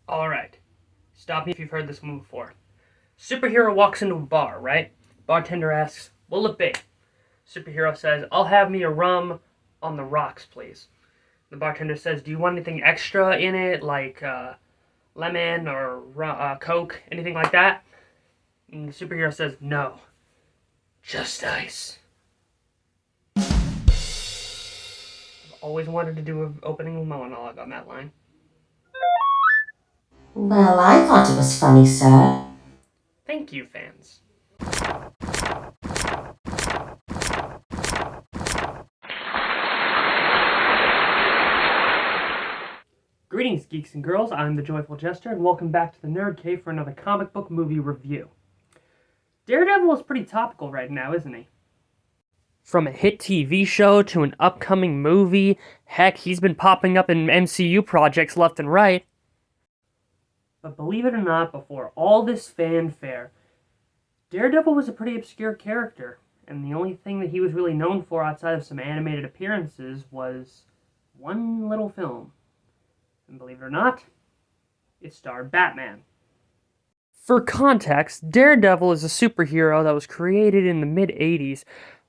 Alright, stop me if you've heard this one before. Superhero walks into a bar, right? Bartender asks, what'll it be? Superhero says, I'll have me a rum on the rocks, please. The bartender says, do you want anything extra in it, like lemon or Coke, anything like that? And the superhero says, no, just ice. I've always wanted to do an opening monologue on that line. Well, I thought it was funny, sir. Thank you, fans. Greetings, geeks and girls. I'm the Joyful Jester, and welcome back to the Nerd Cave for another comic book movie review. Daredevil is pretty topical right now, isn't he? From a hit TV show to an upcoming movie, heck, he's been popping up in MCU projects left and right. But believe it or not, before all this fanfare, Daredevil was a pretty obscure character, and the only thing that he was really known for outside of some animated appearances was one little film. And believe it or not, it starred Batman. For context, Daredevil is a superhero that was created in the mid-80s,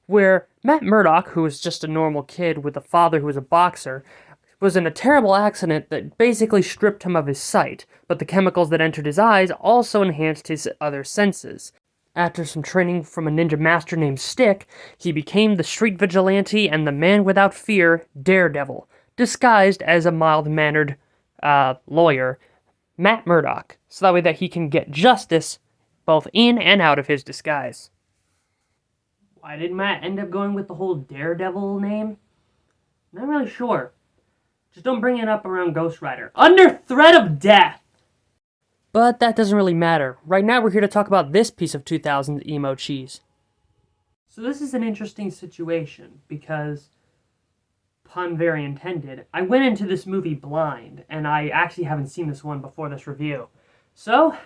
where Matt Murdock, who was just a normal kid with a father who was a boxer, was in a terrible accident that basically stripped him of his sight, but the chemicals that entered his eyes also enhanced his other senses. After some training from a ninja master named Stick, he became the street vigilante and the man without fear, Daredevil, disguised as a mild-mannered lawyer, Matt Murdock, so that way that he can get justice both in and out of his disguise. Why did Matt end up going with the whole Daredevil name? Not really sure. Just don't bring it up around Ghost Rider. Under threat of death! But that doesn't really matter. Right now we're here to talk about this piece of 2000s emo cheese. So this is an interesting situation, because pun very intended, I went into this movie blind, and I actually haven't seen this one before this review. So,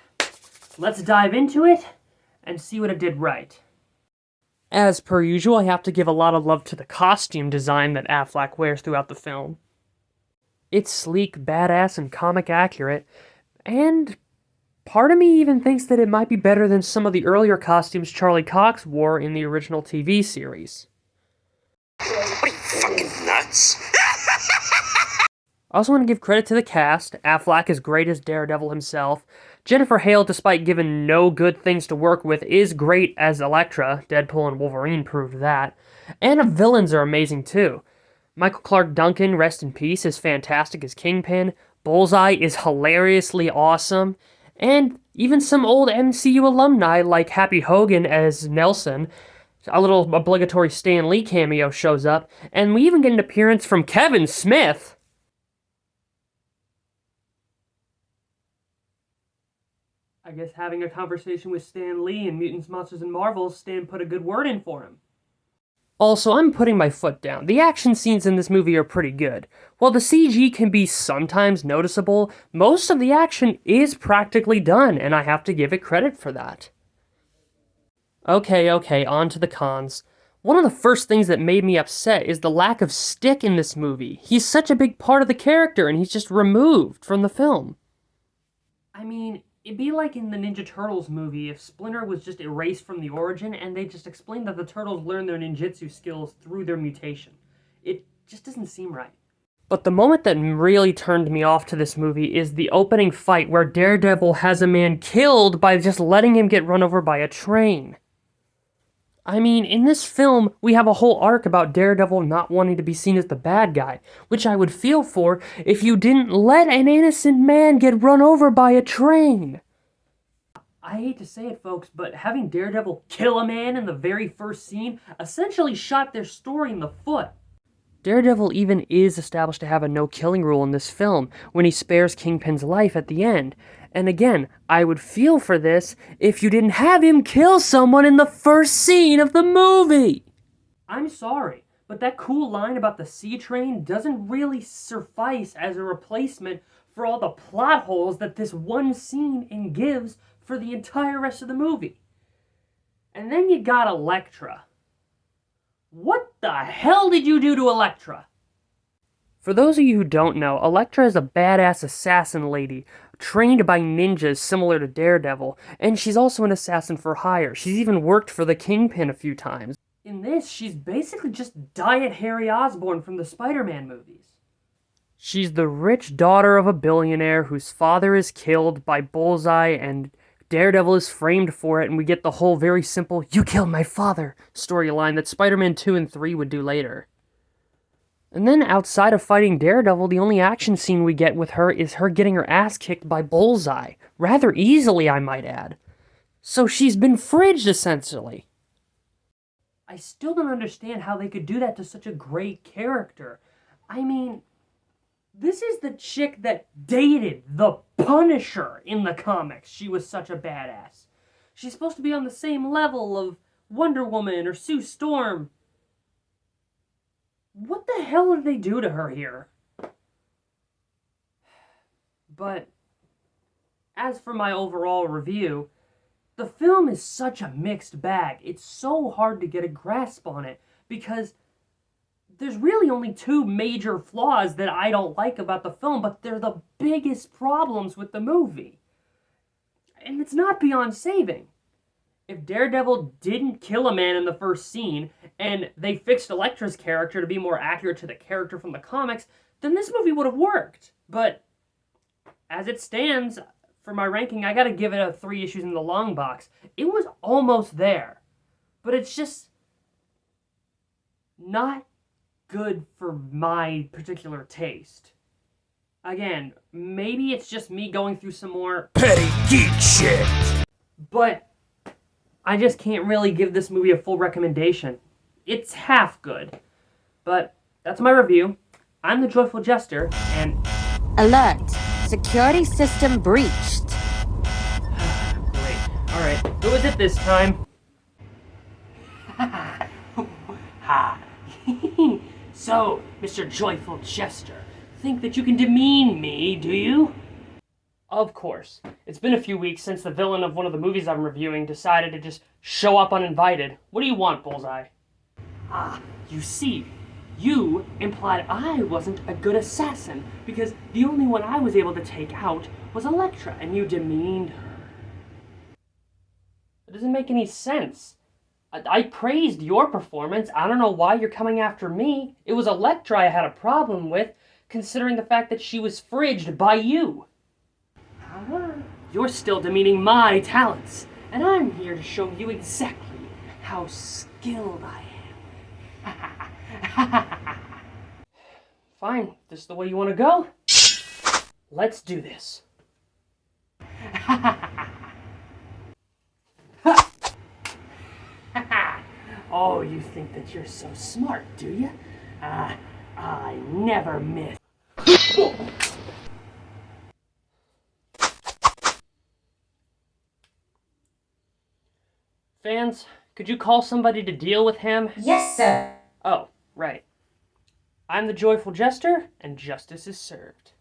let's dive into it and see what it did right. As per usual, I have to give a lot of love to the costume design that Affleck wears throughout the film. It's sleek, badass, and comic accurate, and part of me even thinks that it might be better than some of the earlier costumes Charlie Cox wore in the original TV series. What are you, fucking nuts? I also want to give credit to the cast. Affleck is great as Daredevil himself. Jennifer Hale, despite given no good things to work with, is great as Elektra. Deadpool and Wolverine proved that. And the villains are amazing too. Michael Clark Duncan, rest in peace, is fantastic as Kingpin. Bullseye is hilariously awesome. And even some old MCU alumni like Happy Hogan as Nelson. A little obligatory Stan Lee cameo shows up, and we even get an appearance from Kevin Smith. I guess having a conversation with Stan Lee in Mutants, Monsters, and Marvels, Stan put a good word in for him. Also, I'm putting my foot down. The action scenes in this movie are pretty good. While the CG can be sometimes noticeable, most of the action is practically done, and I have to give it credit for that. Okay, on to the cons. One of the first things that made me upset is the lack of Stick in this movie. He's such a big part of the character, and he's just removed from the film. I mean, it'd be like in the Ninja Turtles movie if Splinter was just erased from the origin and they just explained that the Turtles learned their ninjutsu skills through their mutation. It just doesn't seem right. But the moment that really turned me off to this movie is the opening fight where Daredevil has a man killed by just letting him get run over by a train. I mean, in this film, we have a whole arc about Daredevil not wanting to be seen as the bad guy, which I would feel for if you didn't let an innocent man get run over by a train. I hate to say it, folks, but having Daredevil kill a man in the very first scene essentially shot their story in the foot. Daredevil even is established to have a no-killing rule in this film when he spares Kingpin's life at the end. And again, I would feel for this if you didn't have him kill someone in the first scene of the movie. I'm sorry, but that cool line about the C train doesn't really suffice as a replacement for all the plot holes that this one scene gives for the entire rest of the movie. And then you got Elektra. What the hell did you do to Elektra? For those of you who don't know, Elektra is a badass assassin lady, trained by ninjas similar to Daredevil, and she's also an assassin for hire. She's even worked for the Kingpin a few times. In this, she's basically just Diet Harry Osborn from the Spider-Man movies. She's the rich daughter of a billionaire whose father is killed by Bullseye, and Daredevil is framed for it, and we get the whole very simple, "You killed my father" storyline that Spider-Man 2 and 3 would do later. And then outside of fighting Daredevil, the only action scene we get with her is her getting her ass kicked by Bullseye. Rather easily, I might add. So she's been fridged, essentially. I still don't understand how they could do that to such a great character. I mean, this is the chick that dated the Punisher in the comics. She was such a badass. She's supposed to be on the same level of Wonder Woman or Sue Storm. What the hell did they do to her here? But as for my overall review, the film is such a mixed bag. It's so hard to get a grasp on it because there's really only two major flaws that I don't like about the film, but they're the biggest problems with the movie. And it's not beyond saving. If Daredevil didn't kill a man in the first scene, and they fixed Elektra's character to be more accurate to the character from the comics, then this movie would have worked. But as it stands, for my ranking, I gotta give it a 3 issues in the long box. It was almost there. But it's just not good for my particular taste. Again, maybe it's just me going through some more petty geek shit. But I just can't really give this movie a full recommendation. It's half good. But that's my review. I'm the Joyful Jester, and... Alert! Security system breached. Great. Alright, who is it this time? Ha! So, Mr. Joyful Jester, think that you can demean me, do you? Of course. It's been a few weeks since the villain of one of the movies I'm reviewing decided to just show up uninvited. What do you want, Bullseye? Ah, you see, you implied I wasn't a good assassin because the only one I was able to take out was Elektra, and you demeaned her. It doesn't make any sense. I praised your performance. I don't know why you're coming after me. It was Elektra I had a problem with, considering the fact that she was fridged by you. You're still demeaning my talents, and I'm here to show you exactly how skilled I am. Fine, this is the way you want to go? Let's do this. Oh, you think that you're so smart, do you? I never miss. Fans, could you call somebody to deal with him? Yes, sir. Oh, right. I'm the Joyful Jester, and justice is served.